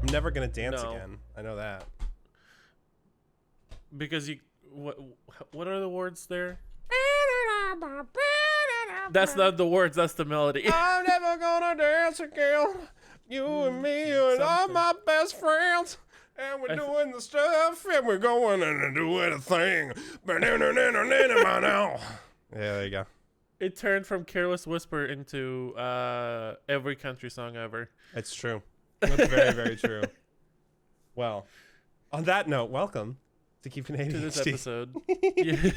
I'm never gonna dance No. again. I know that. Because what are the words there? That's not the words, that's the melody. I'm never gonna dance again. You and me and all Something. my best friends. And we're doing the stuff and we're going and doing a thing. Yeah, there you go. It turned from Careless Whisper into every country song ever. It's true. That's very, very true. Well, on that note, welcome to Keepin ADHD. To this episode. Yeah.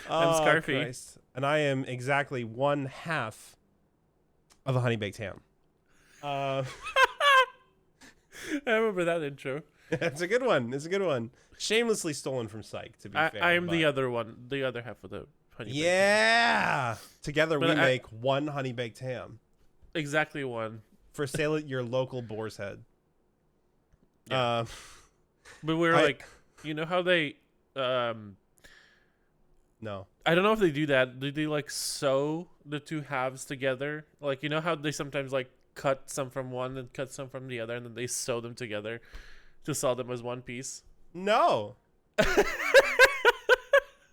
I'm Scarfee. Christ. And I am exactly one half of a honey baked ham. I remember that intro. It's a good one. It's a good one. Shamelessly stolen from Psych, to be fair. I am the other one, the other half of the honey. Yeah. Together we But make one honey baked ham. Exactly one. For sale at your local Boar's Head. Yeah. But we're like, you know how they No. I don't know if they do that. Do they like sew the two halves together? Like, you know how they sometimes like cut some from one and cut some from the other, and then they sew them together to sell them as one piece? No.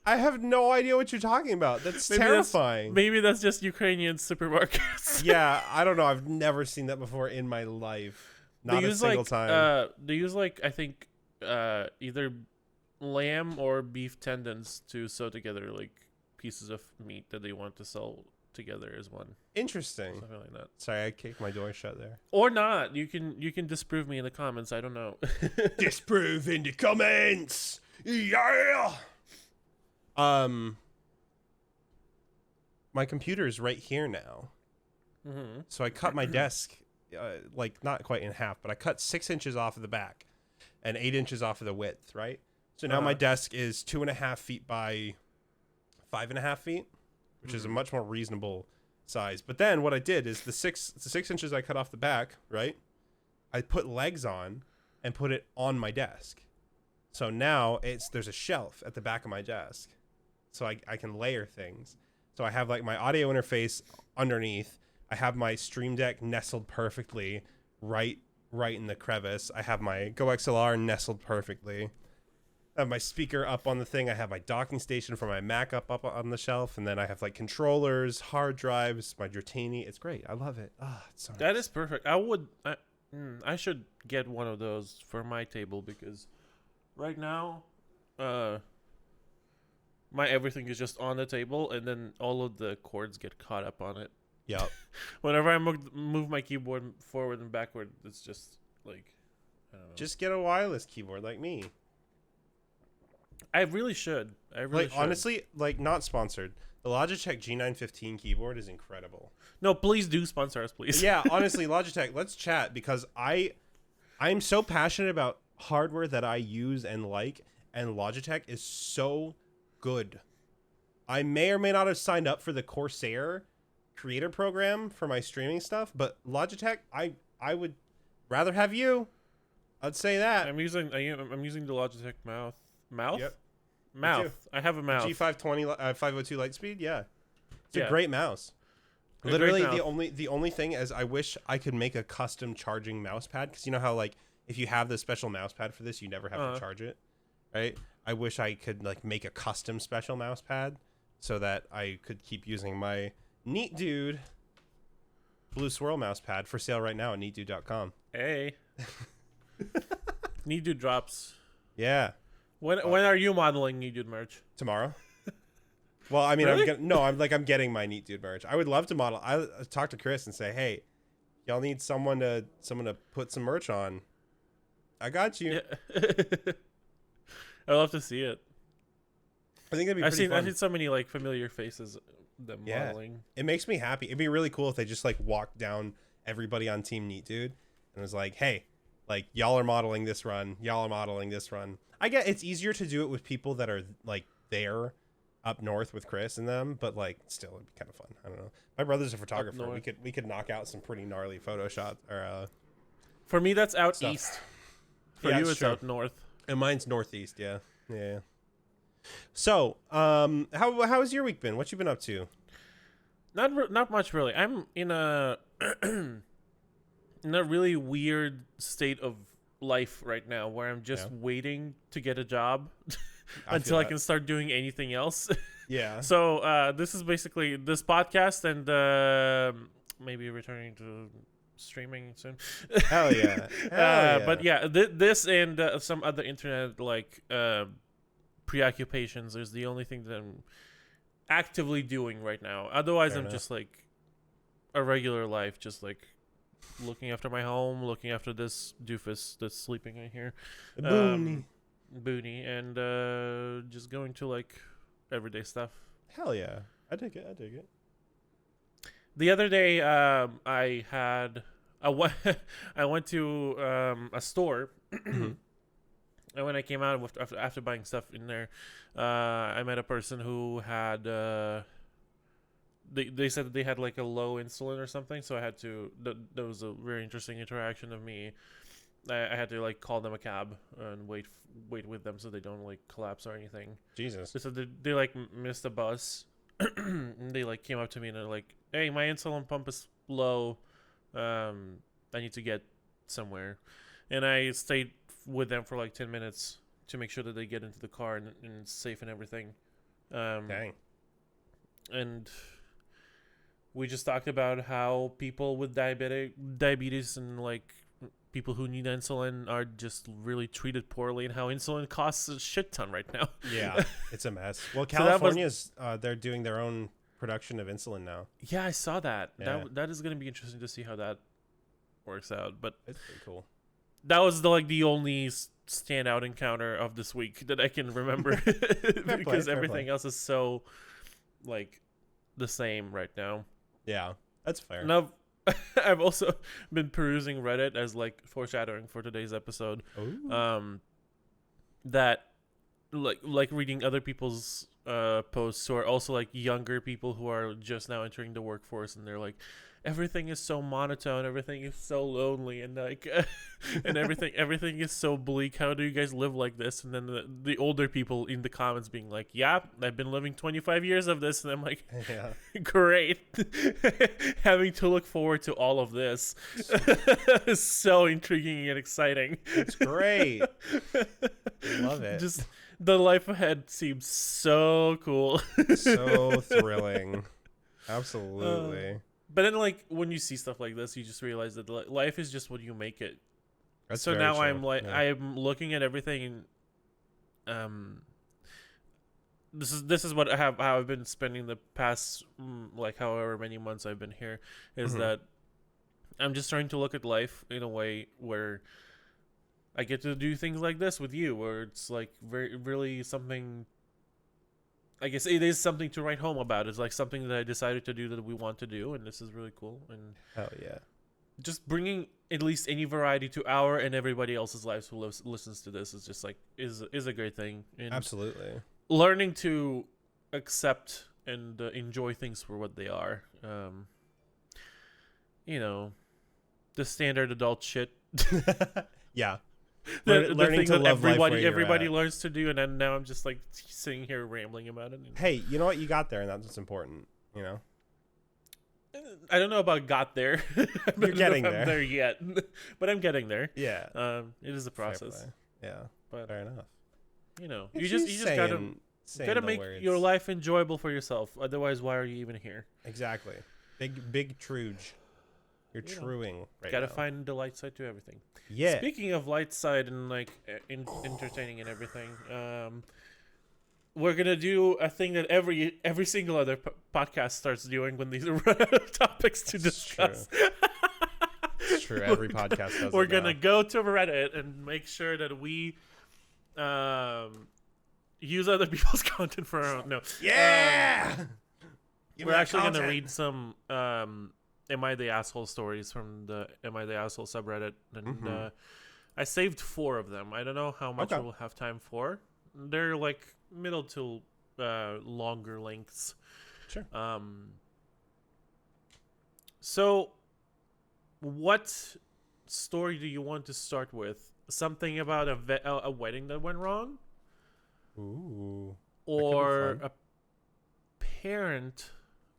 I have no idea what you're talking about. That's terrifying. Maybe that's just Ukrainian supermarkets. Yeah, I don't know. I've never seen that before in my life. Not a single time. They use like, I think either lamb or beef tendons to sew together like pieces of meat that they want to sell together as one. Interesting. Something like that. Sorry, I kicked my door shut there. Or not. You can disprove me in the comments. I don't know. Disprove in the comments. Yeah. My computer's right here now. Mm-hmm. So I cut my desk, like not quite in half, but I cut 6 inches off of the back and 8 inches off of the width, right? So now my desk is 2.5 feet by 5.5 feet, which is a much more reasonable size. But then what I did is the six inches I cut off the back, right? I put legs on and put it on my desk. So now there's a shelf at the back of my desk. So I can layer things. So I have like my audio interface underneath. I have my Stream Deck nestled perfectly right in the crevice. I have my Go XLR nestled perfectly. I have my speaker up on the thing. I have my docking station for my Mac up on the shelf. And then I have like controllers, hard drives, my Dratini. It's great. I love it. It's so That is perfect. I should get one of those for my table because right now, my everything is just on the table, and then all of the cords get caught up on it. Yep. Whenever I move my keyboard forward and backward, it's just like, I don't know. Just get a wireless keyboard like me. I really should. Honestly, like not sponsored. The Logitech G915 keyboard is incredible. No, please do sponsor us, please. Yeah, honestly, Logitech, let's chat because I'm so passionate about hardware that I use and like, and Logitech is so good. I may or may not have signed up for the Corsair creator program for my streaming stuff, but Logitech, I would rather have you. I'd say that. I'm using the Logitech mouth. Yep. Mouth. I have a mouth. G520 502 Lightspeed. Yeah, it's Yeah. a great mouse. A Literally, great mouse. the only thing is, I wish I could make a custom charging mouse pad, because you know how like if you have the special mouse pad for this, you never have to charge it, right? I wish I could like make a custom special mouse pad so that I could keep using my Neat Dude Blue Swirl mouse pad, for sale right now at neatdude.com. Hey. Need to drops. Yeah. When are you modeling Need Dude merch? Tomorrow. Well, I mean, Really? I'm getting my Neat Dude merch. I would love to model. I talked to Chris and say, hey, y'all need someone to put some merch on. I got you. Yeah. I'd love to see it. I think that'd be pretty fun. I've seen so many like familiar faces them modeling. It makes me happy. It'd be really cool if they just like walked down everybody on Team Neat Dude and was like, hey, like y'all are modeling this run. Y'all are modeling this run. I get it's easier to do it with people that are like there up north with Chris and them, but like still it'd be kind of fun. I don't know. My brother's a photographer. We could knock out some pretty gnarly photo shots or For me, that's out stuff. east. For Yeah, you, it's it's true. out north. And mine's northeast. Yeah. So, how has your week been? What you been up to? Not much really. I'm in a in a really weird state of life right now where I'm just waiting to get a job until I can start doing anything else. Yeah. So this is basically this podcast and maybe returning to streaming soon. Hell yeah. Hell yeah. But yeah, this and some other internet like preoccupations is the only thing that I'm actively doing right now. Otherwise, Fair I'm enough. just like a regular life, just like looking after my home, looking after this doofus that's sleeping in here, Booney, and just going to like everyday stuff. Hell yeah. I dig it. The other day, I went to a store, and when I came out after buying stuff in there, I met a person who had. They said that they had like a low insulin or something, so I had to. That was a very interesting interaction of me. I had to like call them a cab and wait with them so they don't like collapse or anything. Jesus. So they like missed a bus. And they like came up to me and they're like, "Hey, my insulin pump is low. I need to get somewhere." And I stayed with them for like 10 minutes to make sure that they get into the car and it's safe and everything. Dang. And we just talked about how people with diabetes and like people who need insulin are just really treated poorly, and how insulin costs a shit ton right now. Yeah, it's a mess. Well, So California's they're doing their own production of insulin now. Yeah, I saw that. Yeah. That is going to be interesting to see how that works out. But It's pretty cool. that was the only standout encounter of this week that I can remember because everything else is so like the same right now. Yeah, that's fair. And I've also been perusing Reddit as like foreshadowing for today's episode. Ooh. That like reading other people's posts who are also like younger people who are just now entering the workforce, and they're like, everything is so monotone, everything is so lonely, and like and everything is so bleak. How do you guys live like this? And then the older people in the comments being like, yeah, I've been living 25 years of this. And I'm like, Yeah. great. Having to look forward to all of this is so intriguing and exciting. It's great. Love it. Just the life ahead seems so cool. So thrilling. Absolutely. But then, like, when you see stuff like this, you just realize that life is just what you make it. That's So very now true. I'm like, Yeah. I'm looking at everything. This is what how I've been spending the past like however many months I've been here. Is that I'm just trying to look at life in a way where I get to do things like this with you, where it's like really something. I guess it is something to write home about. It's like something that I decided to do that we want to do, and this is really cool. And Hell yeah. just bringing at least any variety to our and everybody else's lives who listens to this is just like is a great thing. And Absolutely. learning to accept and enjoy things for what they are. You know, the standard adult shit. Yeah. The Learning thing to that love life where everybody you're at. learns to do, and then now I'm just like sitting here rambling about it. Hey, you know what? You got there, and that's what's important. You know. I don't know about got there. You're getting I'm there. there yet, but I'm getting there. Yeah. It is a Fair process. play. Yeah. But Fair enough. you know, It's you just gotta saying the make words. your life enjoyable for yourself. Otherwise, why are you even here? Exactly. Big truge. You're You know, truing right Gotta now. find the light side to everything. Yeah. Speaking of light side and like entertaining and everything, we're gonna do a thing that every single other podcast starts doing when these are run out of topics to discuss. It's true. Every podcast does. We're it gonna now. go to Reddit and make sure that we use other people's content for our own. No. Yeah. Give me We're that actually content. gonna read some Am I the Asshole stories from the Am I the Asshole subreddit, and I saved 4 of them. I don't know how much Okay. we'll have time for. They're like middle to longer lengths. Sure. So what story do you want to start with? Something about a wedding that went wrong, Ooh. or fun. a parent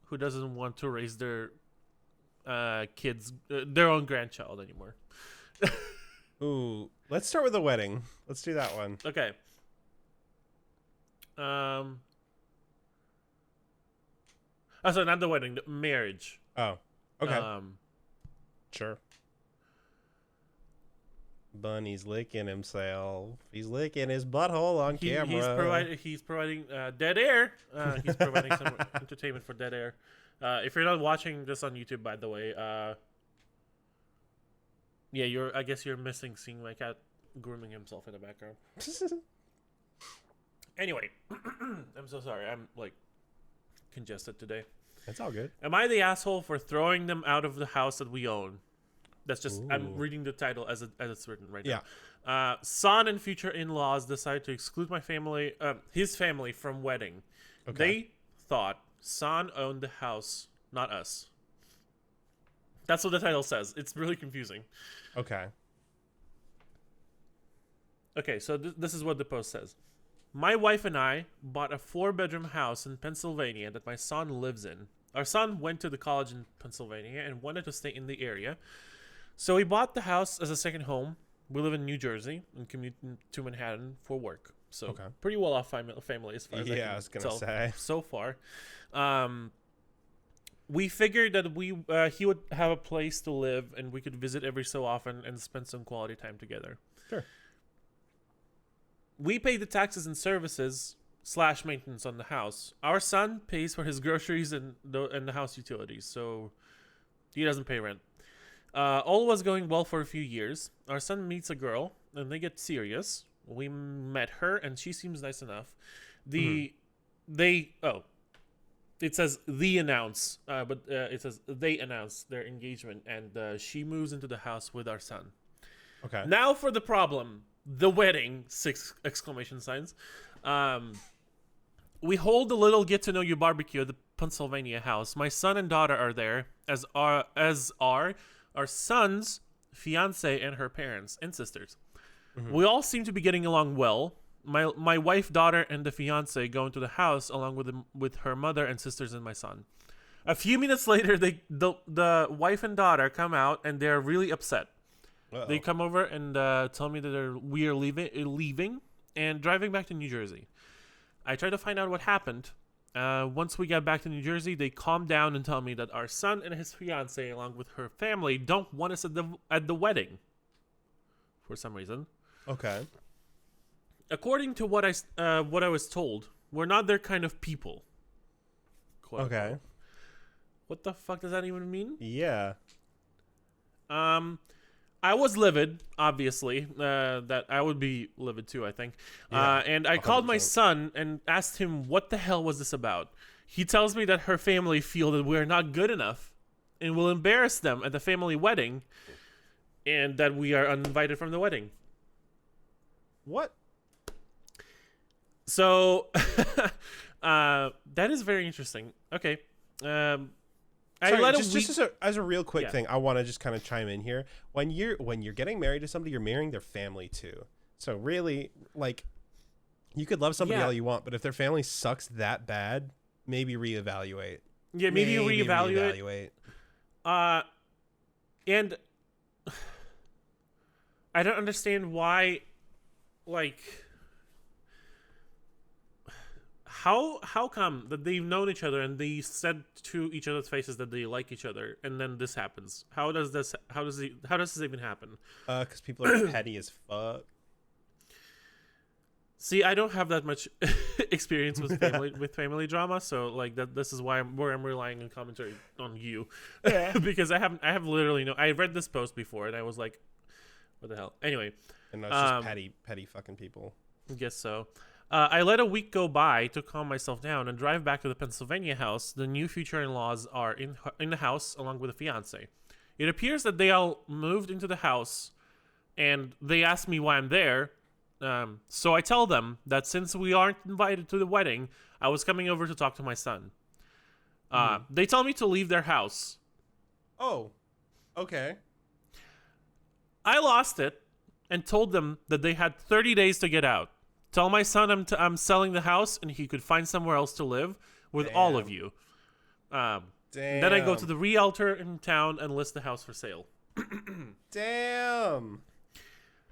who doesn't want to raise their kids, their own grandchild anymore. Ooh, let's start with the wedding. Let's do that one. Okay. Oh, so not the wedding, the marriage. Oh, okay. Sure. Bunny's licking himself. He's licking his butthole on camera. He's providing dead air. He's providing some entertainment for dead air. If you're not watching this on YouTube, by the way, yeah, I guess you're missing seeing my cat grooming himself in the background. Anyway, I'm so sorry. I'm like congested today. It's all good. Am I the asshole for throwing them out of the house that we own? That's just, Ooh. I'm reading the title as it's written right Yeah. now. Son and future in-laws decide to exclude his family from wedding. Okay. They thought Son owned the house, not us. That's what the title says. It's really confusing. Okay. Okay, so this is what the post says. My wife and I bought a 4-bedroom house in Pennsylvania that my son lives in. Our son went to the college in Pennsylvania and wanted to stay in the area. So we bought the house as a second home. We live in New Jersey and commute to Manhattan for work. So pretty well off family as far as I was gonna say so far. We figured that he would have a place to live and we could visit every so often and spend some quality time together. Sure. We pay the taxes and services / maintenance on the house. Our son pays for his groceries and the house utilities, so he doesn't pay rent. All was going well for a few years. Our son meets a girl, and they get serious. We met her, and she seems nice enough. It says they announce their engagement, and she moves into the house with our son. Okay. Now for the problem, the wedding! 6 exclamation signs. We hold a little get-to-know-you barbecue at the Pennsylvania house. My son and daughter are there, as are our son's fiance and her parents and sisters. Mm-hmm. We all seem to be getting along well. My wife, daughter, and the fiance go into the house along with her mother and sisters and my son. A few minutes later, the wife and daughter come out and they're really upset. Uh-oh. They come over and tell me that we are leaving and driving back to New Jersey. I try to find out what happened. Once we get back to New Jersey, they calm down and tell me that our son and his fiance, along with her family, don't want us at the wedding. For some reason. Okay. According to what I was told, we're not their kind of people. Quote okay. Unquote. What the fuck does that even mean? Yeah. I was livid, obviously. That I would be livid too, I think. Yeah, and I 100%. Called my son and asked him what the hell was this about. He tells me that her family feel that we're not good enough and will embarrass them at the family wedding, and that we are uninvited from the wedding. What? So, that is very interesting. Okay. Sorry, just as a real quick thing, I want to just kind of chime in here. When you're getting married to somebody, you're marrying their family too. So really, like, you could love somebody all you want, but if their family sucks that bad, maybe reevaluate. Yeah, maybe reevaluate. And I don't understand why, like, how come that they've known each other and they said to each other's faces that they like each other, and then this happens? How does this even happen? Because people are petty as fuck. See, I don't have that much experience with family drama, so like that. This is why I'm relying on commentary on you, because I have literally I read this post before and I was like, what the hell? Anyway, and that's just petty fucking people. I guess so. I let a week go by to calm myself down and drive back to the Pennsylvania house. The new future in-laws are in the house along with the fiance. It appears that they all moved into the house, and they ask me why I'm there. So I tell them that since we aren't invited to the wedding, I was coming over to talk to my son. They tell me to leave their house. Oh, okay. I lost it and told them that they had 30 days to get out. Tell my son I'm selling the house and he could find somewhere else to live with all of you. Damn. Then I go to the realtor in town and list the house for sale. Damn.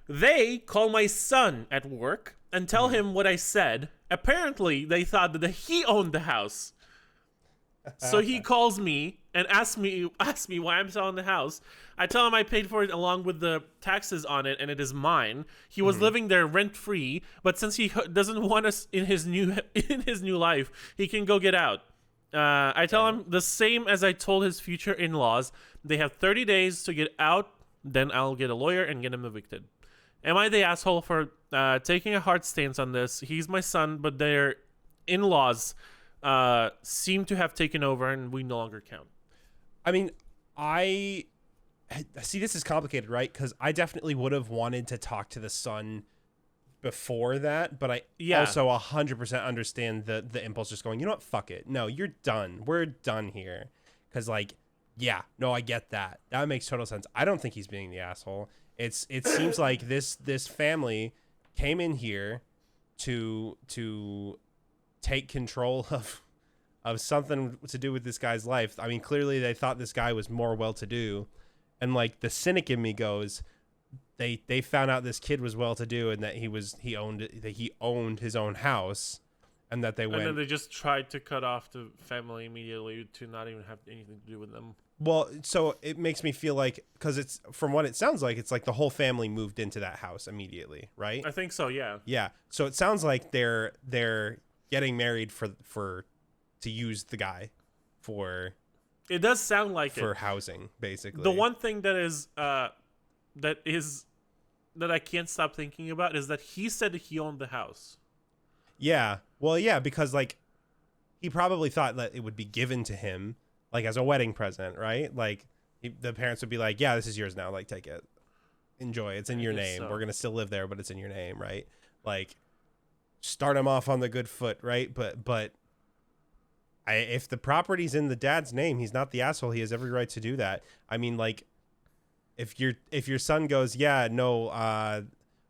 They call my son at work and tell him what I said. Apparently, they thought that he owned the house. So he calls me and asks me why I'm selling the house. I tell him I paid for it along with the taxes on it, and it is mine. He was living there rent free, but since he doesn't want us in his new life, he can go get out. I tell him the same as I told his future in-laws. They have 30 days to get out. Then I'll get a lawyer and get him evicted. Am I the asshole for taking a hard stance on this? He's my son, but their in-laws seem to have taken over, and we no longer count. I mean, I see this is complicated, right? Because I definitely would have wanted to talk to the son before that, but I also 100% understand the impulse just going, you know what, fuck it. No, you're done. We're done here. Because, like, yeah, no, I get that. That makes total sense. I don't think he's being the asshole. It seems like this family came in here to take control of something to do with this guy's life. I mean, clearly they thought this guy was more well-to-do, and like the cynic in me goes, they found out this kid was well-to-do and that he owned his own house, and that and then they just tried to cut off the family immediately to not even have anything to do with them. Well, so it makes me feel like, because it's, from what it sounds like, it's like the whole family moved into that house immediately, right? I think so, yeah. Yeah. So it sounds like they're getting married to use the guy for. It does sound like for housing, basically. The one thing that I can't stop thinking about is that he said that he owned the house. Yeah. Well, yeah, because like he probably thought that it would be given to him like as a wedding present, right? Like the parents would be like, "Yeah, this is yours now. Like, take it, enjoy. It's in your name. So. We're gonna still live there, but it's in your name, right?" Like, start him off on the good foot, right? But if the property's in the dad's name, he's not the asshole. He has every right to do that. I mean, like, if your son goes, "Yeah, no,"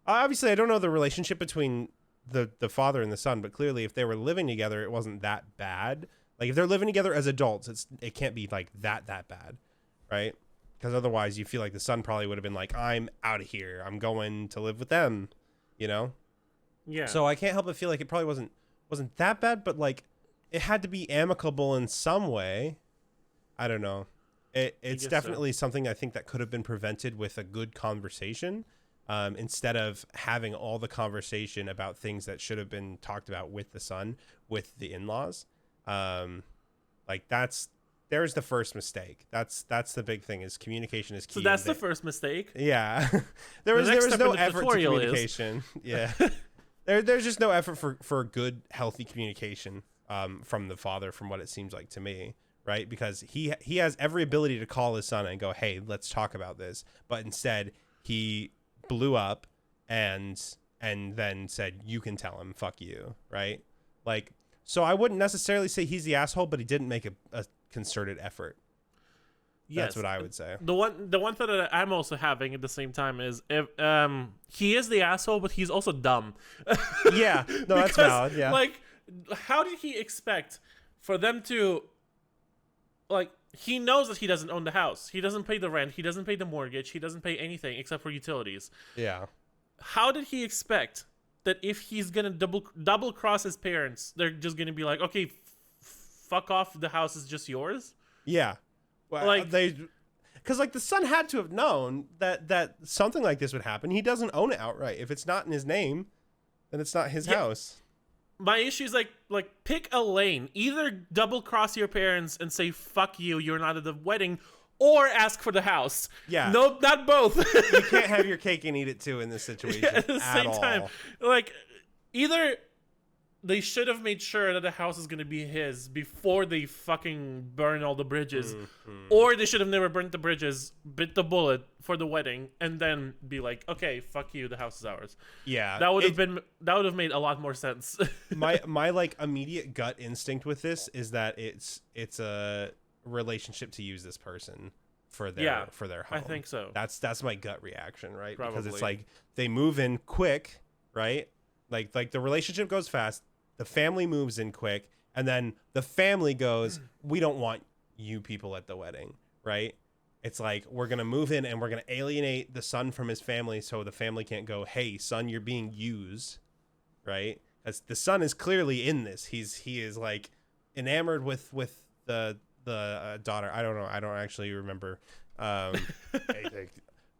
obviously I don't know the relationship between the father and the son, but clearly if they were living together, it wasn't that bad. Like, if they're living together as adults, it can't be like that bad, right? Because otherwise you feel like the son probably would have been like, "I'm out of here. I'm going to live with them," you know? Yeah. So I can't help but feel like it probably wasn't that bad, but like it had to be amicable in some way. I don't know. It's definitely something I think that could have been prevented with a good conversation, instead of having all the conversation about things that should have been talked about with the son, with the in-laws. Like there's the first mistake. That's the big thing, is communication is key. So that's the first mistake. Yeah. there was no effort to communication. Yeah. There's just no effort for good, healthy communication from the father, from what it seems like to me, right? Because he has every ability to call his son and go, "Hey, let's talk about this," but instead he blew up and then said, "You can tell him, fuck you," right? Like, so I wouldn't necessarily say he's the asshole, but he didn't make a concerted effort. Yes, that's what I would say. The one thought that I'm also having at the same time is, if he is the asshole, but he's also dumb. Yeah, no, that's valid. Yeah, like, how did he expect for them to, like, he knows that he doesn't own the house. He doesn't pay the rent. He doesn't pay the mortgage. He doesn't pay anything except for utilities. Yeah. How did he expect that if he's gonna double cross his parents, they're just gonna be like, "Okay, fuck off. The house is just yours"? Yeah. Well, like, because like the son had to have known that something like this would happen. He doesn't own it outright. If it's not in his name, then it's not his house. My issue is like pick a lane. Either double cross your parents and say, "Fuck you, you're not at the wedding," or ask for the house. Yeah. No, not both. You can't have your cake and eat it too in this situation. At the same time. Like, either they should have made sure that the house is going to be his before they fucking burn all the bridges, or they should have never burnt the bridges, bit the bullet for the wedding, and then be like, "Okay, fuck you, the house is ours." Yeah, that would have made a lot more sense. my like immediate gut instinct with this is that it's a relationship to use this person for their home. I think so. That's my gut reaction, right? Probably. Because it's like they move in quick, right? Like the relationship goes fast. The family moves in quick, and then the family goes, "We don't want you people at the wedding, right? It's like, we're going to move in and we're going to alienate the son from his family so the family can't go, hey, son, you're being used, right? As the son is clearly in this. He is like enamored with the daughter. I don't know. I don't actually remember.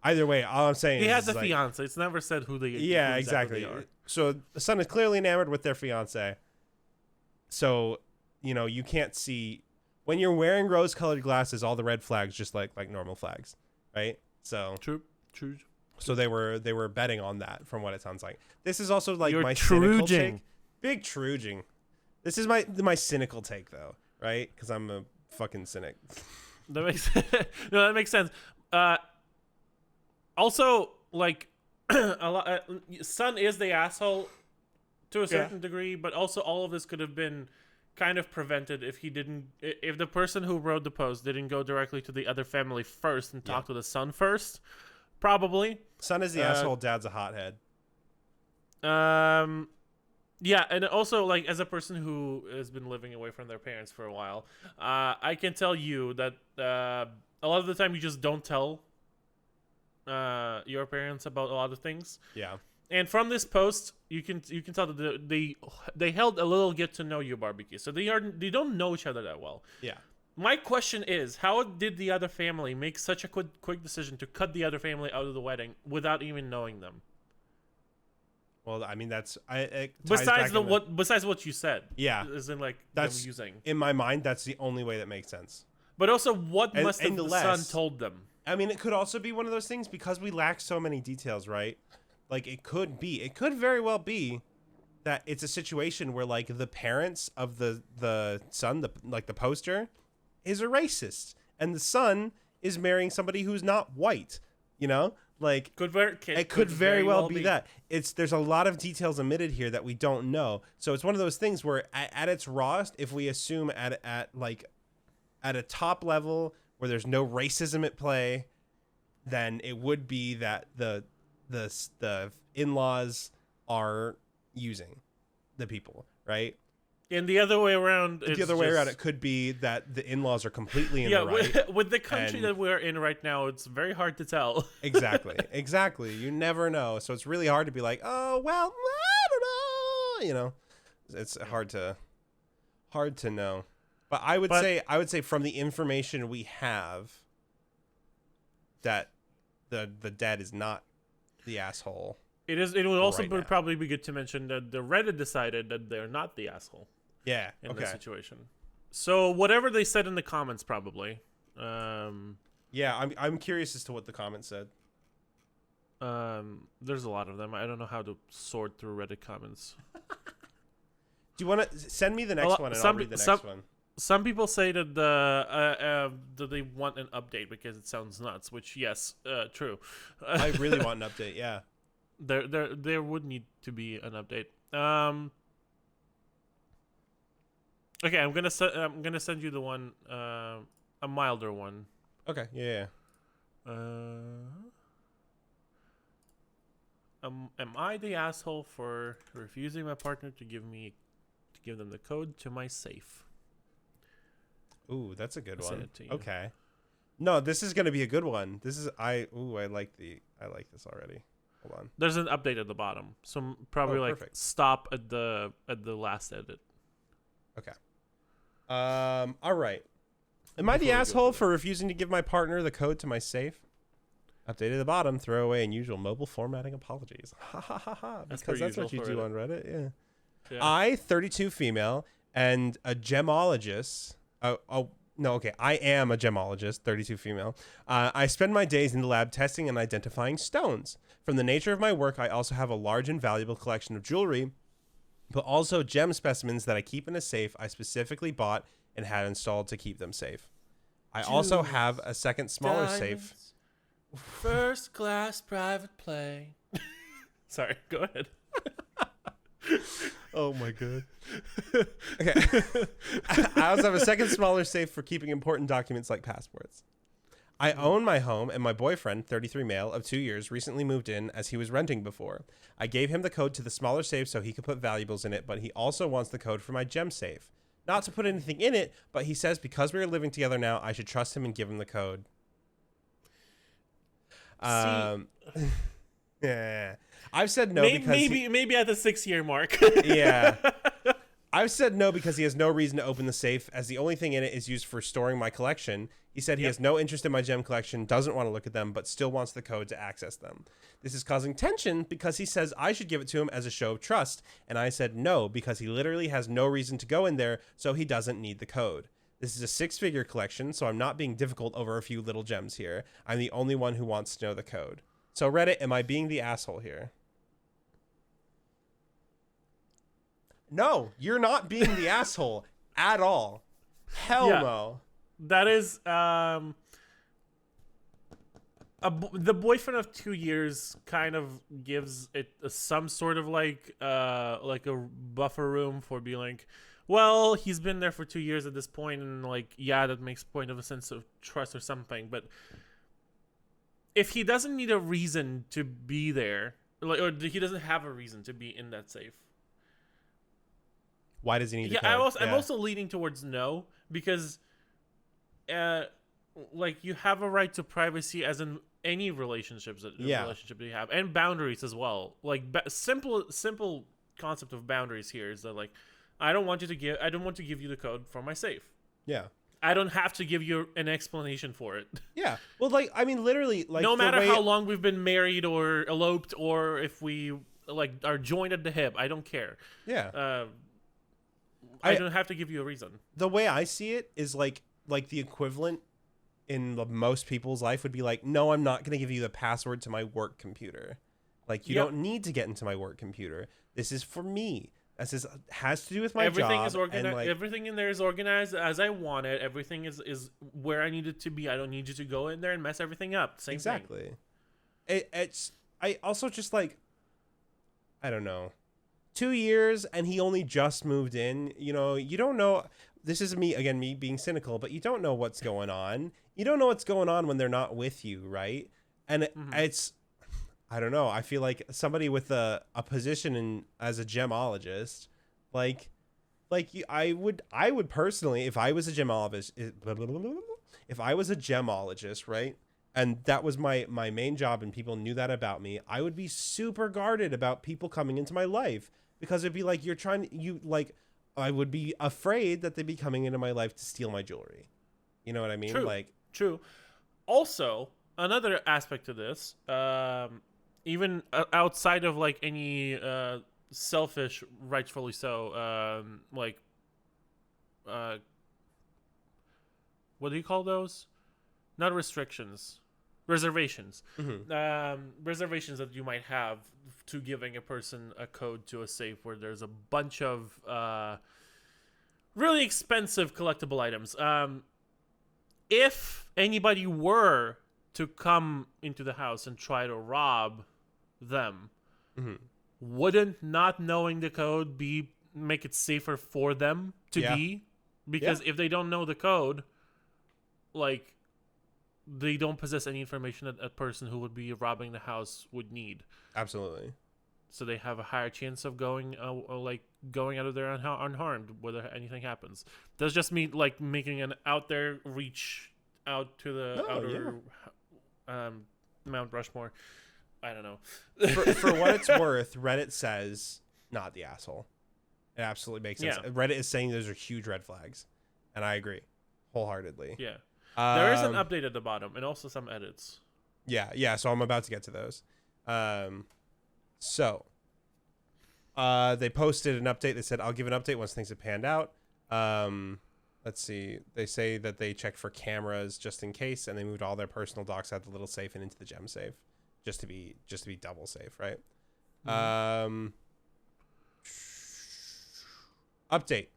Either way, all I'm saying he is has a like, fiance. It's never said who they. Yeah, exactly. They are. So the son is clearly enamored with their fiance. So, you know, you can't see when you're wearing rose-colored glasses, all the red flags just like normal flags, right? So True. So they were betting on that, from what it sounds like. This is also like You're my cynical trooging. take. Big trooging. This is my cynical take though, right? Because I'm a fucking cynic. That makes no, that makes sense. Also, like a lot, son is the asshole to a certain degree, but also all of this could have been kind of prevented if the person who wrote the post didn't go directly to the other family first and talk to the son first. Probably. Son is the asshole. Dad's a hothead. Yeah, and also, like, as a person who has been living away from their parents for a while, I can tell you that a lot of the time you just don't tell your parents about a lot of things. Yeah. And from this post, you can tell that they held a little get to know you barbecue, so they don't know each other that well. Yeah. My question is, how did the other family make such a quick decision to cut the other family out of the wedding without even knowing them? Well, I mean, that's besides what you said. Yeah, as in like that's them using. In my mind, that's the only way that makes sense. But also, what must have the son told them? I mean, it could also be one of those things because we lack so many details, right? Like, it could very well be that it's a situation where, like, the parents of the son, the poster, is a racist, and the son is marrying somebody who's not white. You know, like, it could very well be that. There's a lot of details omitted here that we don't know. So it's one of those things where, at its rawest, if we assume at a top level where there's no racism at play, then it would be that the in-laws are using the people, right? And the other way around, it could be that the in-laws are completely in the right. With the country that we're in right now, it's very hard to tell. Exactly. You never know. So it's really hard to be like, oh, well, I don't know. You know, it's hard to know. But I would say from the information we have, that the dad is not the asshole. It would also probably be good to mention that the Reddit decided that they're not the asshole. Yeah. In this situation. So whatever they said in the comments, probably. Yeah, I'm curious as to what the comments said. There's a lot of them. I don't know how to sort through Reddit comments. Do you want to send me the next one and I'll read the next one? Some people say that that they want an update because it sounds nuts. Which yes, true. I really want an update. Yeah. There would need to be an update. Okay, I'm gonna send you the one, a milder one. Okay. Yeah. Am I the asshole for refusing my partner to give them the code to my safe? Ooh, that's a good I'll one. send it to you. Okay. No, this is gonna be a good one. I like this already. Hold on. There's an update at the bottom, so probably perfect. stop at the last edit. Okay. All right. Am I the asshole for refusing to give my partner the code to my safe? Update at the bottom. Throw away unusual mobile formatting apologies. Ha ha ha ha. Because that's what you do on Reddit. Yeah. I, 32 female, and a gemologist. I am a gemologist, 32 female. I spend my days in the lab testing and identifying stones. From the nature of my work, I also have a large and valuable collection of jewelry, but also gem specimens that I keep in a safe I specifically bought and had installed to keep them safe. I also have a second smaller safe. First class private plane. Sorry, go ahead. Oh my god. Okay. I also have a second smaller safe for keeping important documents like passports. I own my home, and my boyfriend, 33 male, of 2 years, recently moved in as he was renting before. I gave him the code to the smaller safe so he could put valuables in it, but he also wants the code for my gem safe. not to put anything in it, but he says because we are living together now, I should trust him and give him the code. Yeah. I've said no because maybe at the 6-year mark. Yeah. I've said no because he has no reason to open the safe, as the only thing in it is used for storing my collection. He said he has no interest in my gem collection, doesn't want to look at them, but still wants the code to access them. This is causing tension because he says I should give it to him as a show of trust, and I said no because he literally has no reason to go in there, so he doesn't need the code. This is a 6-figure collection, so I'm not being difficult over a few little gems here. I'm the only one who wants to know the code. So Reddit, am I being the asshole here? No, you're not being the asshole at all. Hell no. That is the boyfriend of 2 years kind of gives it some sort of like a buffer room for being like, well, he's been there for 2 years at this point, and like, yeah, that makes point of a sense of trust or something. But if he doesn't need a reason to be there, like, or he doesn't have a reason to be in that safe, why does he need the code? I'm also leaning towards no, because like, you have a right to privacy as in any relationship that you have, and boundaries as well. Like, simple concept of boundaries here is that, like, I don't want to give you the code for my safe. Yeah. I don't have to give you an explanation for it. Yeah. Well, like, I mean, literally, like, no matter how long we've been married or eloped, or if we like are joined at the hip, I don't care. Yeah. I don't have to give you a reason. The way I see it is like the equivalent in most people's life would be like, no, I'm not going to give you the password to my work computer. Like, you don't need to get into my work computer. This is for me. This has to do with my job. Is organized. Like, everything in there is organized as I want it. Everything is where I need it to be. I don't need you to go in there and mess everything up. Same exactly. Thing. I also just, like, I don't know. 2 years and he only just moved in. You know, you don't know. This is me being cynical, but you don't know what's going on. You don't know what's going on when they're not with you, right? And it's, I don't know. I feel like somebody with a position as a gemologist, like I would personally, if I was a gemologist, right? And that was my main job, and people knew that about me, I would be super guarded about people coming into my life, because it'd be like, I would be afraid that they'd be coming into my life to steal my jewelry. You know what I mean? True. Also, another aspect to this, even outside of like any selfish, rightfully so, what do you call those? Not restrictions. Reservations. Reservations that you might have to giving a person a code to a safe where there's a bunch of really expensive collectible items. If anybody were to come into the house and try to rob them, wouldn't not knowing the code make it safer for them to be? Because if they don't know the code, like, they don't possess any information that a person who would be robbing the house would need. Absolutely. So they have a higher chance of going out of there unharmed, whether anything happens. That's just me, like, making an out there reach out to the outer Mount Rushmore. I don't know. for what it's worth, Reddit says not the asshole. It absolutely makes sense. Reddit is saying those are huge red flags, and I agree wholeheartly. Yeah. There is an update at the bottom, and also some edits. Yeah. So I'm about to get to those. They posted an update. They said, I'll give an update once things have panned out. Let's see. They say that they checked for cameras just in case, and they moved all their personal docs out of the little safe and into the gem safe, just to be double safe, right? Update.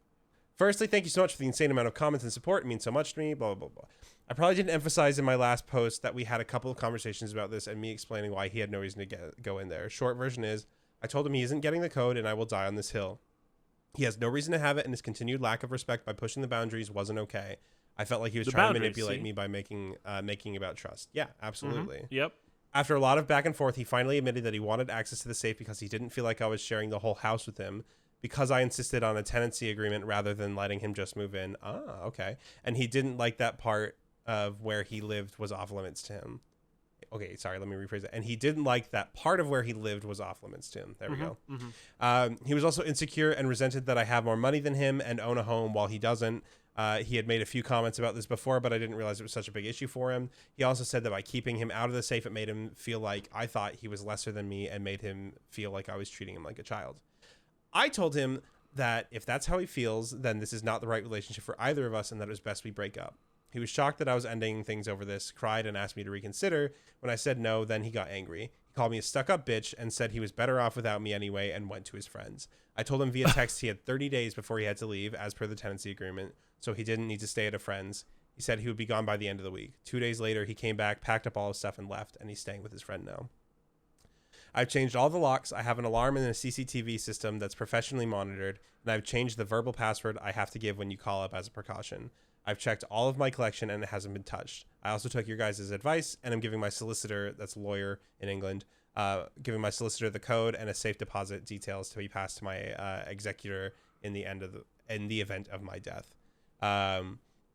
Firstly, thank you so much for the insane amount of comments and support. It means so much to me, blah, blah, blah. I probably didn't emphasize in my last post that we had a couple of conversations about this and me explaining why he had no reason to go in there. Short version is, I told him he isn't getting the code and I will die on this hill. He has no reason to have it, and his continued lack of respect by pushing the boundaries wasn't okay. I felt like he was trying to manipulate me by making about trust. Yeah, absolutely. Yep. After a lot of back and forth, he finally admitted that he wanted access to the safe because he didn't feel like I was sharing the whole house with him. because I insisted on a tenancy agreement rather than letting him just move in. Ah, okay. And he didn't like that part of where he lived was off limits to him. Okay, sorry, let me rephrase it. And he didn't like that part of where he lived was off limits to him. There we go. He was also insecure and resented that I have more money than him and own a home while he doesn't. He had made a few comments about this before, but I didn't realize it was such a big issue for him. He also said that by keeping him out of the safe, it made him feel like I thought he was lesser than me and made him feel like I was treating him like a child. I told him that if that's how he feels, then this is not the right relationship for either of us and that it was best we break up. He was shocked that I was ending things over this, cried and asked me to reconsider. When I said no, then he got angry. He called me a stuck-up bitch and said he was better off without me anyway and went to his friends. I told him via text he had 30 days before he had to leave as per the tenancy agreement, so he didn't need to stay at a friend's. He said he would be gone by the end of the week. 2 days later, he came back, packed up all his stuff and left, and he's staying with his friend now. I've changed all the locks. I have an alarm and a CCTV system that's professionally monitored, and I've changed the verbal password I have to give when you call up as a precaution. I've checked all of my collection and it hasn't been touched. I also took your guys' advice and I'm giving my solicitor, that's a lawyer in England, giving my solicitor the code and a safe deposit details to be passed to my executor in the event of my death.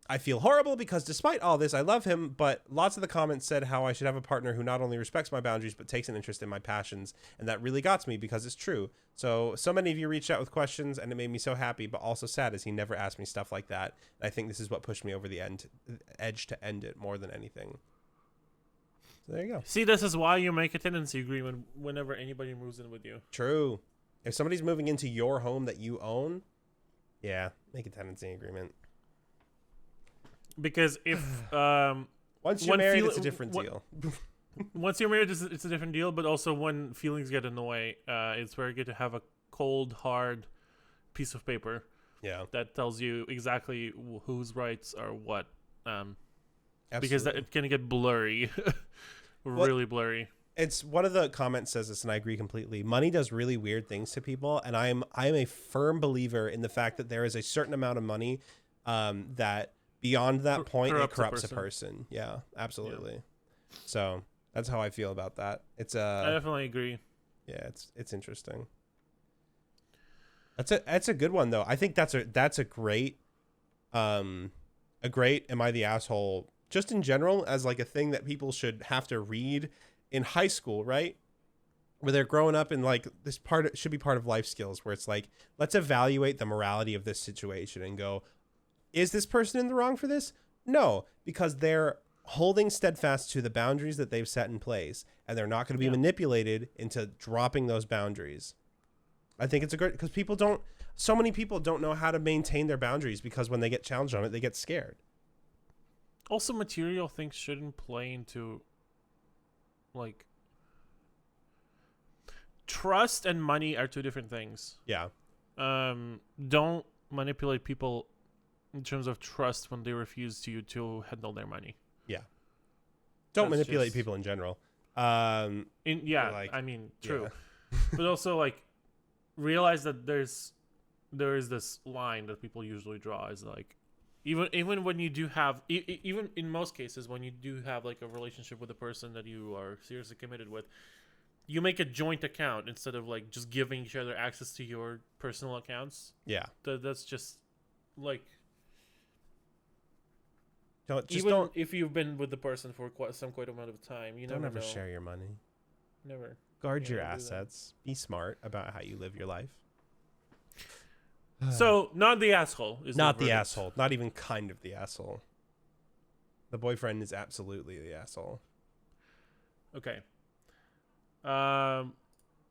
I feel horrible because despite all this, I love him, but lots of the comments said how I should have a partner who not only respects my boundaries, but takes an interest in my passions. And that really got to me because it's true. So many of you reached out with questions and it made me so happy, but also sad as he never asked me stuff like that. And I think this is what pushed me over the edge to end it more than anything. So there you go. See, this is why you make a tenancy agreement whenever anybody moves in with you. True. If somebody's moving into your home that you own, yeah, make a tenancy agreement. Because if once you're married, it's a different deal. Once you're married, it's a different deal. But also, when feelings get in the way, it's very good to have a cold, hard piece of paper. Yeah, that tells you exactly whose rights are what. Because it can get blurry, really blurry. It's one of the comments says this, and I agree completely. Money does really weird things to people, and I'm a firm believer in the fact that there is a certain amount of money that. Beyond that point, it corrupts a person. Yeah, absolutely. Yeah. So that's how I feel about that. I definitely agree. Yeah, it's interesting. That's a good one though. I think that's a great am I the asshole just in general as like a thing that people should have to read in high school, right? Where they're growing up and like this part should be part of life skills where it's like, let's evaluate the morality of this situation and go, is this person in the wrong for this? No, because they're holding steadfast to the boundaries that they've set in place, and they're not going to be manipulated into dropping those boundaries. I think it's a great, because so many people don't know how to maintain their boundaries because when they get challenged on it, they get scared. Also, material things shouldn't play into, like, trust and money are two different things. Yeah. Don't manipulate people in terms of trust when they refuse to handle their money. Yeah. Don't manipulate people in general. I mean, true. Yeah. But also, like, realize that there is this line that people usually draw is like, even when you do have, even in most cases, when you do have like a relationship with a person that you are seriously committed with, you make a joint account instead of like just giving each other access to your personal accounts. Yeah. That's just like, don't if you've been with the person for quite amount of time, you don't never ever know. Share your money. Never. Guard your assets. Be smart about how you live your life. So, not the asshole. Not the asshole. Not even kind of the asshole. The boyfriend is absolutely the asshole. Okay.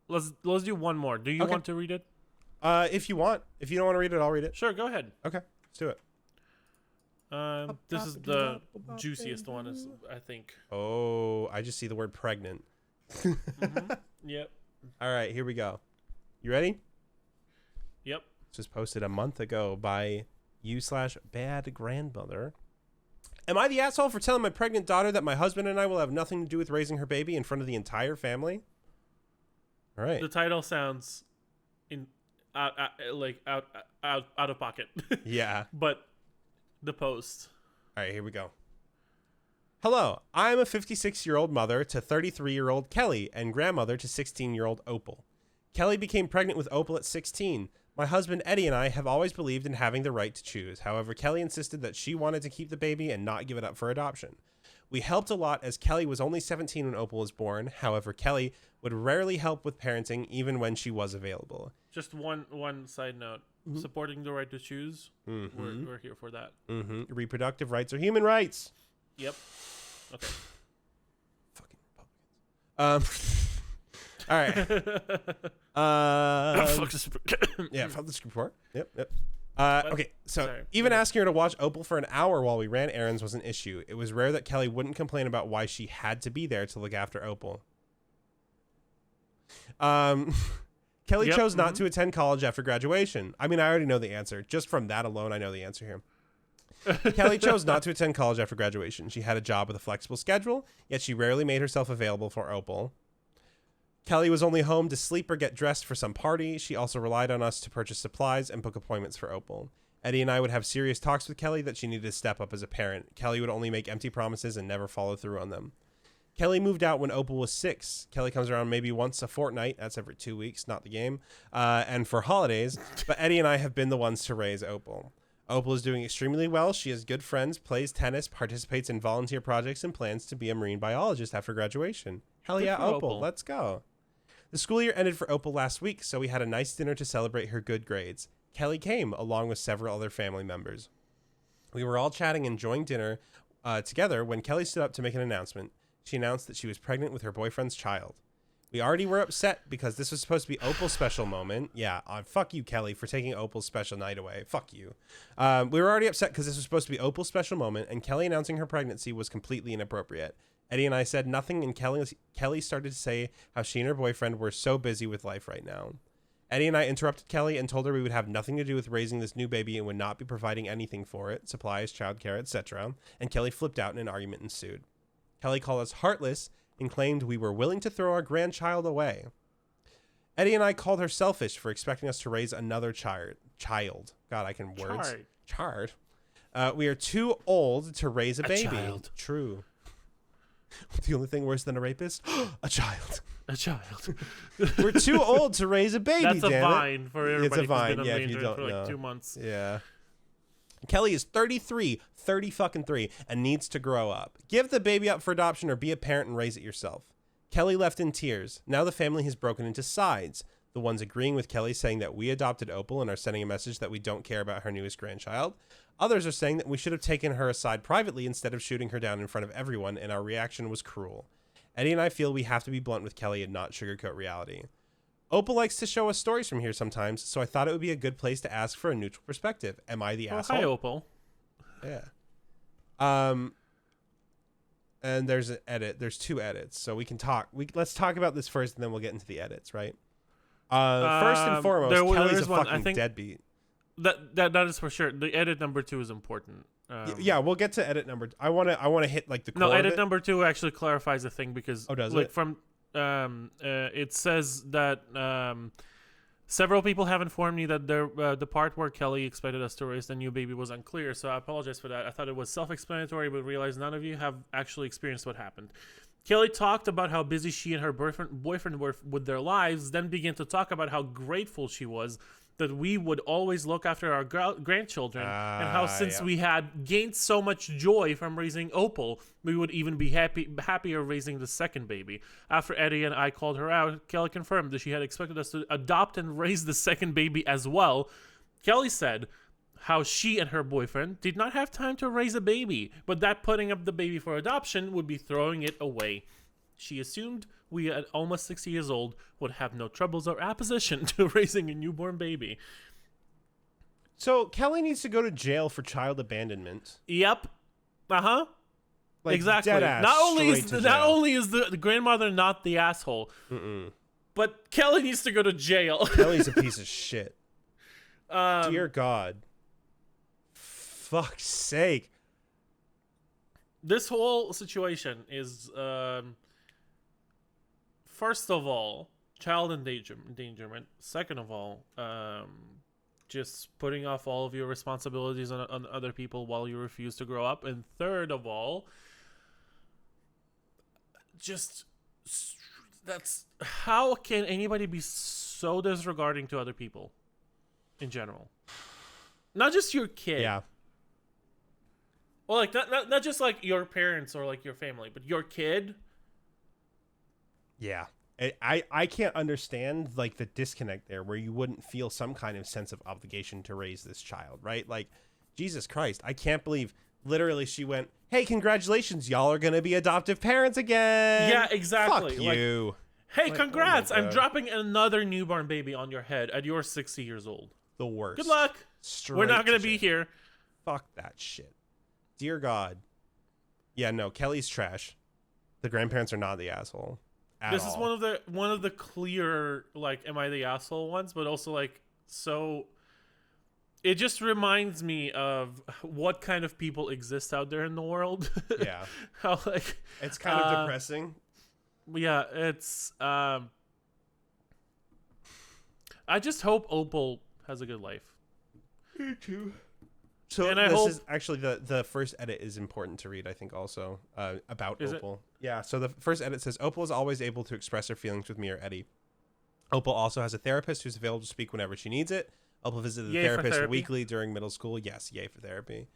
Let's do one more. Do you want to read it? If you want. If you don't want to read it, I'll read it. Sure, go ahead. Okay, let's do it. This is the juiciest one, I think. Oh, I just see the word pregnant. Mm-hmm. Yep. All right, here we go. You ready? Yep. This was posted a month ago by you/bad grandmother. Am I the asshole for telling my pregnant daughter that my husband and I will have nothing to do with raising her baby in front of the entire family? All right. The title sounds out of pocket. Yeah. But the post. All right, here we go. Hello, I'm a 56-year-old mother to 33-year-old Kelly and grandmother to 16-year-old Opal. Kelly became pregnant with Opal at 16. My husband Eddie and I have always believed in having the right to choose. However, Kelly insisted that she wanted to keep the baby and not give it up for adoption. We helped a lot as Kelly was only 17 when Opal was born. However, Kelly would rarely help with parenting even when she was available. Just one side note. Supporting the right to choose. We're here for that. Reproductive rights are human rights. Yep. Okay. Fucking Republicans. All right. Yeah, fuck this report. Yep. Okay, so even asking her to watch Opal for an hour while we ran errands was an issue. It was rare that Kelly wouldn't complain about why she had to be there to look after Opal. Kelly chose not to attend college after graduation. I mean, I already know the answer. Just from that alone, I know the answer here. Kelly chose not to attend college after graduation. She had a job with a flexible schedule, yet she rarely made herself available for Opal. Kelly was only home to sleep or get dressed for some party. She also relied on us to purchase supplies and book appointments for Opal. Eddie and I would have serious talks with Kelly that she needed to step up as a parent. Kelly would only make empty promises and never follow through on them. Kelly moved out when Opal was 6. Kelly comes around maybe once a fortnight. That's every 2 weeks, not the game. And for holidays. But Eddie and I have been the ones to raise Opal. Opal is doing extremely well. She has good friends, plays tennis, participates in volunteer projects, and plans to be a marine biologist after graduation. Hell yeah, Opal. Let's go. The school year ended for Opal last week, so we had a nice dinner to celebrate her good grades. Kelly came, along with several other family members. We were all chatting and enjoying dinner together when Kelly stood up to make an announcement. She announced that she was pregnant with her boyfriend's child. We already were upset because this was supposed to be Opal's special moment. Yeah, fuck you, Kelly, for taking Opal's special night away. Fuck you. We were already upset because this was supposed to be Opal's special moment, and Kelly announcing her pregnancy was completely inappropriate. Eddie and I said nothing, and Kelly started to say how she and her boyfriend were so busy with life right now. Eddie and I interrupted Kelly and told her we would have nothing to do with raising this new baby and would not be providing anything for it, supplies, childcare, etc. And Kelly flipped out and an argument ensued. Kelly called us heartless and claimed we were willing to throw our grandchild away. Eddie and I called her selfish for expecting us to raise another child. God, I can words. Chard. We are too old to raise a baby. Child. True. The only thing worse than a rapist? A child. A child. We're too old to raise a baby, That's damn a vine for everybody. It's a vine, who's been yeah, on if you the don't for know. 2 months. Yeah. Kelly is 30 fucking 3, and needs to grow up. Give the baby up for adoption or be a parent and raise it yourself. Kelly left in tears. Now the family has broken into sides. The ones agreeing with Kelly saying that we adopted Opal and are sending a message that we don't care about her newest grandchild. Others are saying that we should have taken her aside privately instead of shooting her down in front of everyone, and our reaction was cruel. Eddie and I feel we have to be blunt with Kelly and not sugarcoat reality. Opal likes to show us stories from here sometimes, so I thought it would be a good place to ask for a neutral perspective. Am I the asshole? Hi, Opal. Yeah. And there's an edit. There's 2 edits, so we can talk. Let's talk about this first, and then we'll get into the edits, right? First and foremost, Kelly's a fucking deadbeat. That is for sure. The edit number 2 is important. Yeah, we'll get to edit number. I want to hit like the core. No, edit number 2 actually clarifies the thing because does like it? From it says that several people have informed me that the part where Kelly expected us to raise the new baby was unclear, so I apologize for that. I thought it was self-explanatory, but realized none of you have actually experienced what happened. Kelly talked about how busy she and her boyfriend were with their lives, then began to talk about how grateful she was that we would always look after our grandchildren, and how since we had gained so much joy from raising Opal, we would even be happier raising the second baby. After Eddie and I called her out, Kelly confirmed that she had expected us to adopt and raise the second baby as well. Kelly said how she and her boyfriend did not have time to raise a baby, but that putting up the baby for adoption would be throwing it away. She assumed we, at almost 60 years old, would have no troubles or opposition to raising a newborn baby. So Kelly needs to go to jail for child abandonment. Yep. Uh-huh. Like, exactly. Not only is the grandmother not the asshole, but Kelly needs to go to jail. Kelly's a piece of shit. Dear God. Fuck's sake. This whole situation is, first of all, child endangerment. Second of all, just putting off all of your responsibilities on other people while you refuse to grow up. And third of all, that's how can anybody be so disregarding to other people? in general. Not just your kid. Yeah. Well, like not just like your parents or like your family, but your kid. Yeah. I can't understand like the disconnect there where you wouldn't feel some kind of sense of obligation to raise this child, right? Like, Jesus Christ, I can't believe literally she went, hey, congratulations, y'all are going to be adoptive parents again. Yeah, exactly. Fuck you. Hey, like, congrats, oh my I'm God. dropping another newborn baby on your head at your 60 years old. The worst. Good luck. We're not going to be shit. here. Fuck that shit. Dear God. Yeah, no, Kelly's trash. The grandparents are not the asshole. This is one of the clear, like, am I the asshole ones, but also like, so it just reminds me of what kind of people exist out there in the world. Yeah. How like It's kind of depressing. Yeah, it's I just hope Opal has a good life. Me too. So And I this hope- is actually the first edit is important to read, I think, also about Is it? Opal. Yeah, so the first edit says, Opal is always able to express her feelings with me or Eddie. Opal also has a therapist who's available to speak whenever she needs it. Opal visited the Yay for therapist therapy. weekly during middle school. Yes, yay for therapy.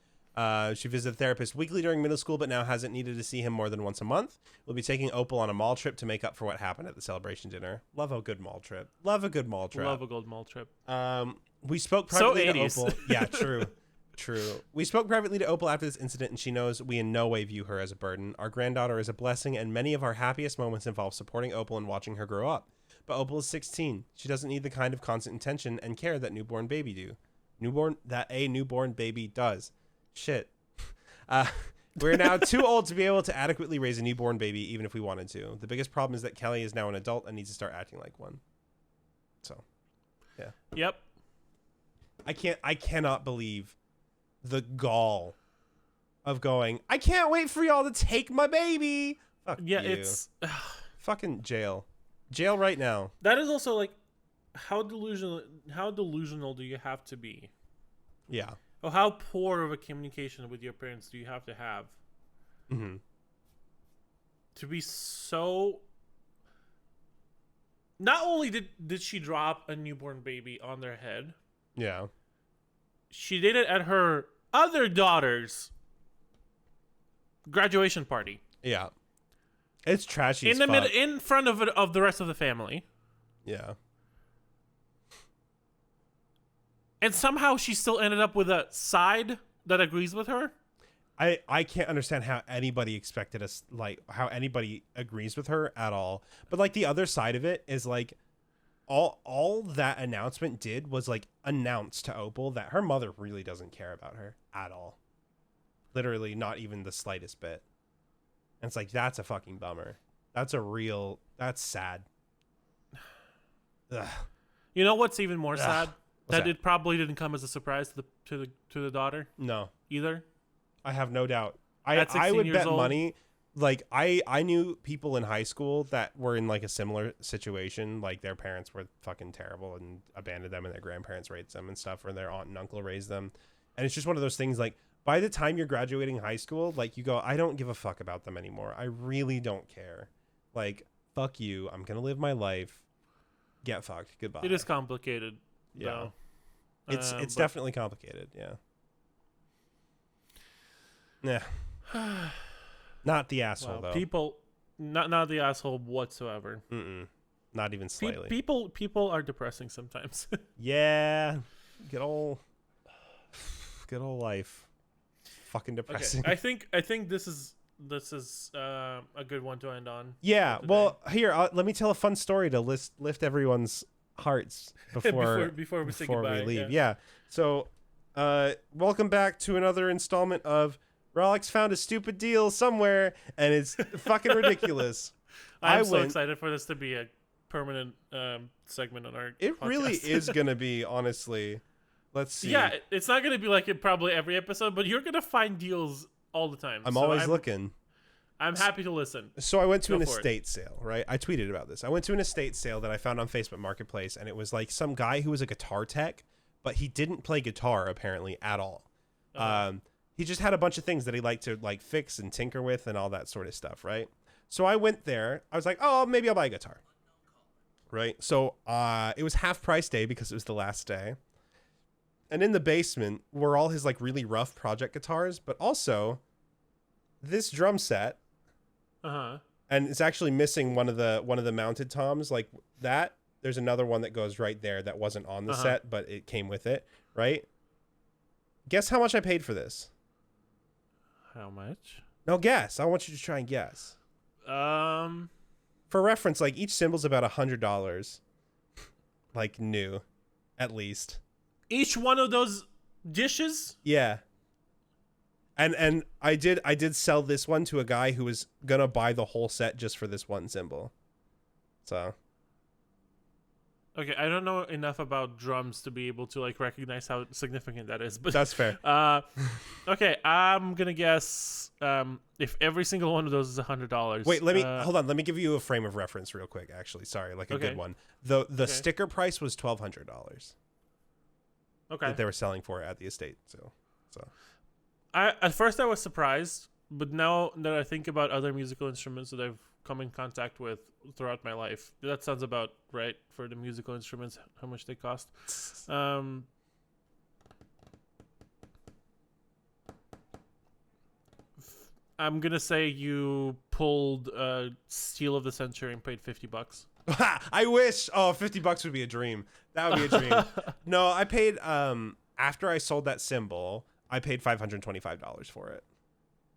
She visited the therapist weekly during middle school, but now hasn't needed to see him more than once a month. We'll be taking Opal on a mall trip to make up for what happened at the celebration dinner. Love a good mall trip. Love a good mall trip. Love a gold mall trip. We spoke So privately to 80s. Opal. Yeah, true. True. We spoke privately to Opal after this incident, and she knows we in no way view her as a burden. Our granddaughter is a blessing, and many of our happiest moments involve supporting Opal and watching her grow up. But Opal is 16. She doesn't need the kind of constant attention and care that newborn baby do. A newborn baby does. Shit. We're now too old to be able to adequately raise a newborn baby, even if we wanted to. The biggest problem is that Kelly is now an adult and needs to start acting like one. So, yeah. Yep. I cannot believe the gall of going, I can't wait for y'all to take my baby. Fuck Yeah, you. it's Fucking jail. Jail right now. that is also like how delusional do you have to be? Yeah. Or how poor of a communication with your parents do you have to have Mm-hmm. to be so? Not only did she drop a newborn baby on their head, Yeah. she did it at her other daughter's graduation party Yeah. It's trashy in as the fuck. in front of the rest of the family, Yeah. and somehow she still ended up with a side that agrees with her. I can't understand how anybody expected us, like, how anybody agrees with her at all. But, like, the other side of it is, like, all that announcement did was, like, announce to Opal that her mother really doesn't care about her at all. Literally not even the slightest bit. And it's like, that's a fucking bummer. That's sad. Ugh. You know what's even more sad? What's That that? it probably didn't come as a surprise to the daughter No, either. I have no doubt. At I 16 would years bet old? money. Like, I knew people in high school that were in, like, a similar situation. Like, their parents were fucking terrible and abandoned them, and their grandparents raised them and stuff, or their aunt and uncle raised them. And it's just one of those things, like, by the time you're graduating high school, like, you go, I don't give a fuck about them anymore. I really don't care. Like, fuck you. I'm going to live my life. Get fucked. Goodbye. It is complicated. Yeah. Though. It's But- definitely complicated. Yeah. Yeah. Not the asshole, Wow, though. people, not the asshole whatsoever. Mm-mm. Not even slightly. People are depressing sometimes. Yeah. Good old life. Fucking depressing. Okay, I think this is a good one to end on. Yeah. today. Well, here, let me tell a fun story to lift everyone's hearts before before we say before goodbye. we leave. Yeah. Yeah. So, welcome back to another installment of Rahlyx found a stupid deal somewhere, and it's fucking ridiculous. I'm so went- excited for this to be a permanent segment on our. It really podcast. is gonna be, honestly. Let's see. Yeah, it's not gonna be like it probably every episode, but you're gonna find deals all the time. I'm So always looking. I'm happy to listen. So I went to Go an for it. estate sale, right? I tweeted about this. I went to an estate sale that I found on Facebook Marketplace, and it was like some guy who was a guitar tech, but he didn't play guitar apparently at all. He just had a bunch of things that he liked to like fix and tinker with and all that sort of stuff, right? So I went there. I was like, oh, maybe I'll buy a guitar, right? So it was half price day because it was the last day. And in the basement were all his like really rough project guitars, but also this drum set. Uh-huh. And it's actually missing one of the mounted toms like that. There's another one that goes right there that wasn't on the set, but it came with it, right? Guess how much I paid for this? How much? No, guess. I want you to try and guess. For reference, like each cymbal's about $100, like new, at least. Each one of those dishes? Yeah. And I did sell this one to a guy who was gonna buy the whole set just for this one cymbal. So. Okay, I don't know enough about drums to be able to like recognize how significant that is, but that's fair. Okay, I'm gonna guess if every single one of those is $100. Wait, let me hold on. Let me give you a frame of reference real quick. Actually, sorry, like a good one. The sticker price was $1,200. Okay. That they were selling for at the estate. So. At first I was surprised, but now that I think about other musical instruments that I've come in contact with throughout my life, that sounds about right for the musical instruments, how much they cost. I'm gonna say you pulled Steal of the Century and paid $50. I wish. Oh, $50 would be a dream. That would be a dream. No, I paid after I sold that cymbal, I paid $525 for it.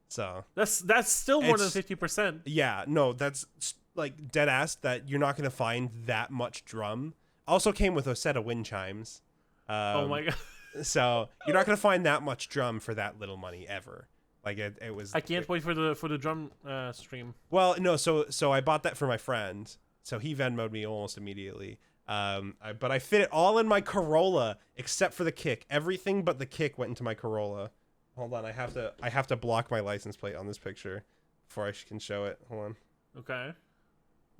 So that's still more than 50%. Yeah, no, that's like dead ass that you're not gonna find that much drum. Also came with a set of wind chimes. Oh my god. So you're not gonna find that much drum for that little money ever. Like it was. I can't wait for the drum stream. Well, no, so I bought that for my friend. So he Venmo'd me almost immediately. But I fit it all in my Corolla except for the kick. Everything but the kick went into my Corolla. Hold on, I have to block my license plate on this picture before I can show it. Hold on. Okay.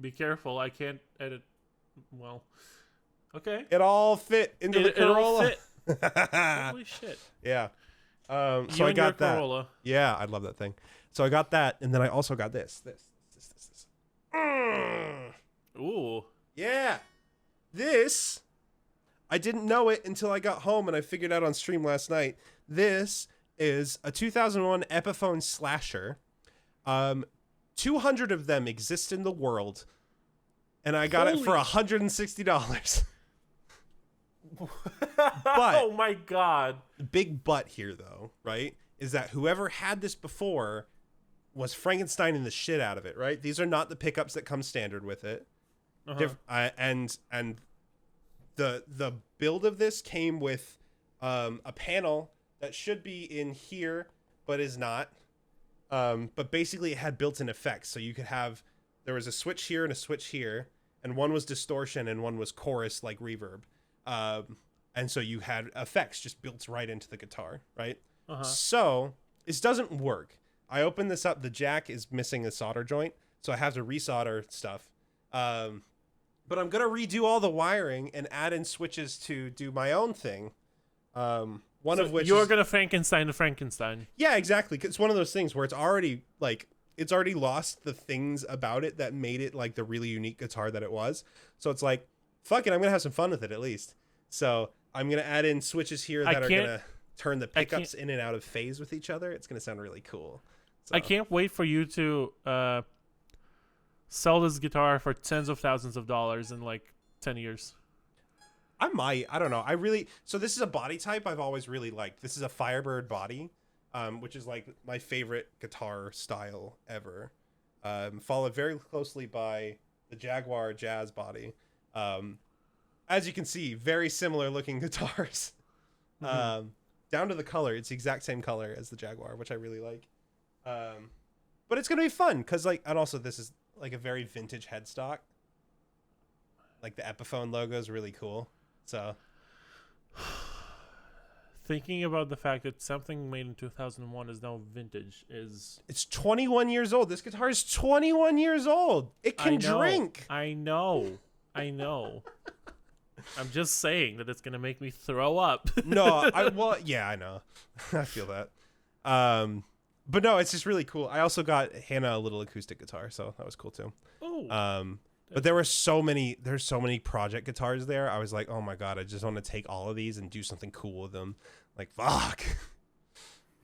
Be careful. I can't edit. Well. Okay. It all fit into the Corolla. It all fit. Holy shit. Yeah. So I got that. Corolla. Yeah, I love that thing. So I got that, and then I also got this. Ooh. Yeah. This, I didn't know it until I got home and I figured out on stream last night. This is a 2001 Epiphone Slasher. 200 of them exist in the world, and I got it for $160. But oh my god. The big but here, though, right, is that whoever had this before was Frankensteining the shit out of it, right? These are not the pickups that come standard with it. And the build of this came with a panel that should be in here but is not, but basically it had built-in effects, so you could have, there was a switch here and a switch here, and one was distortion and one was chorus like reverb, and so you had effects just built right into the guitar, right? So this doesn't work. I opened this up, the jack is missing a solder joint, so I have to resolder stuff. But I'm going to redo all the wiring and add in switches to do my own thing. One of which you're going to Frankenstein the Frankenstein. Yeah, exactly. It's one of those things where it's already lost the things about it that made it like the really unique guitar that it was. So it's like, fuck it, I'm going to have some fun with it at least. So I'm going to add in switches here that are going to turn the pickups in and out of phase with each other. It's going to sound really cool. So. I can't wait for you to sell this guitar for tens of thousands of dollars in like 10 years. I might. I don't know. So this is a body type I've always really liked. This is a Firebird body, which is like my favorite guitar style ever. Followed very closely by the Jaguar Jazz body. As you can see, very similar looking guitars. Down to the color. It's the exact same color as the Jaguar, which I really like. But it's going to be fun because and also this is like a very vintage headstock. Like the Epiphone logo is really cool. So thinking about the fact that something made in 2001 is now vintage it's 21 years old. This guitar is 21 years old. It can drink. I know. I'm just saying that it's going to make me throw up. No, yeah, I know. I feel that. But no, it's just really cool. I also got Hannah a little acoustic guitar, so that was cool too. Oh. But there's so many project guitars there. I was like, oh my God, I just want to take all of these and do something cool with them. Like, fuck.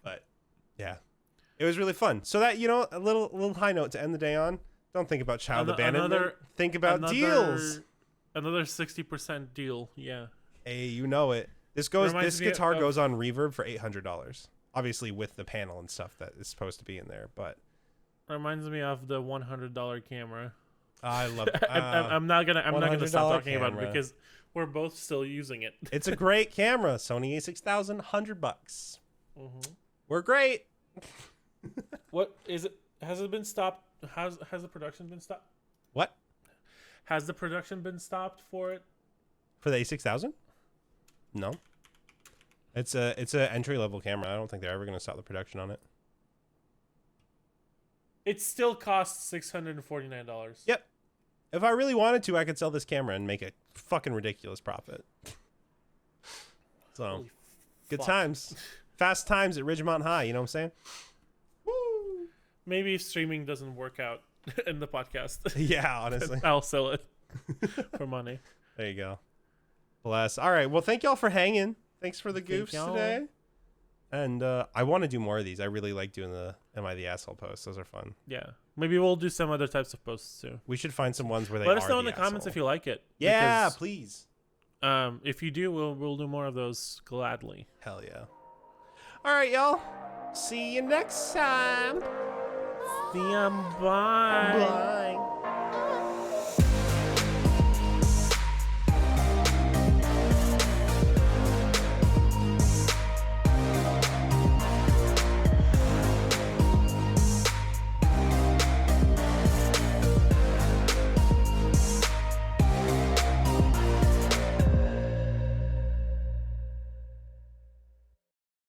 But yeah, it was really fun. So that, a little high note to end the day on. Don't think about child abandonment. Think about deals. Another 60% deal. Yeah. Hey, you know it. This guitar goes on Reverb for $800. Obviously with the panel and stuff that is supposed to be in there, but reminds me of the $100 camera. I love it. I'm not gonna stop talking about it because we're both still using it. It's a great camera. Sony A6000, $100. Mm-hmm. We're great. What is it? Has it been stopped? Has the production been stopped? What? Has the production been stopped for it? For the A6000? No. It's a entry level camera. I don't think they're ever going to stop the production on it. It still costs $649. Yep. If I really wanted to, I could sell this camera and make a fucking ridiculous profit. So, Holy good fuck. Times. Fast times at Ridgemont High, you know what I'm saying? Woo! Maybe if streaming doesn't work out in the podcast. Yeah, honestly. I'll sell it for money. There you go. Bless. All right. Well, thank y'all for hanging. Thanks for the goofs today. And I want to do more of these. I really like doing the Am I the Asshole posts. Those are fun. Yeah. Maybe we'll do some other types of posts too. We should find some ones where they Let us know are in the comments if you like it. Yeah, because, please. If you do, we'll do more of those gladly. Hell yeah. All right, y'all. See you next time. See ya. Bye. Bye.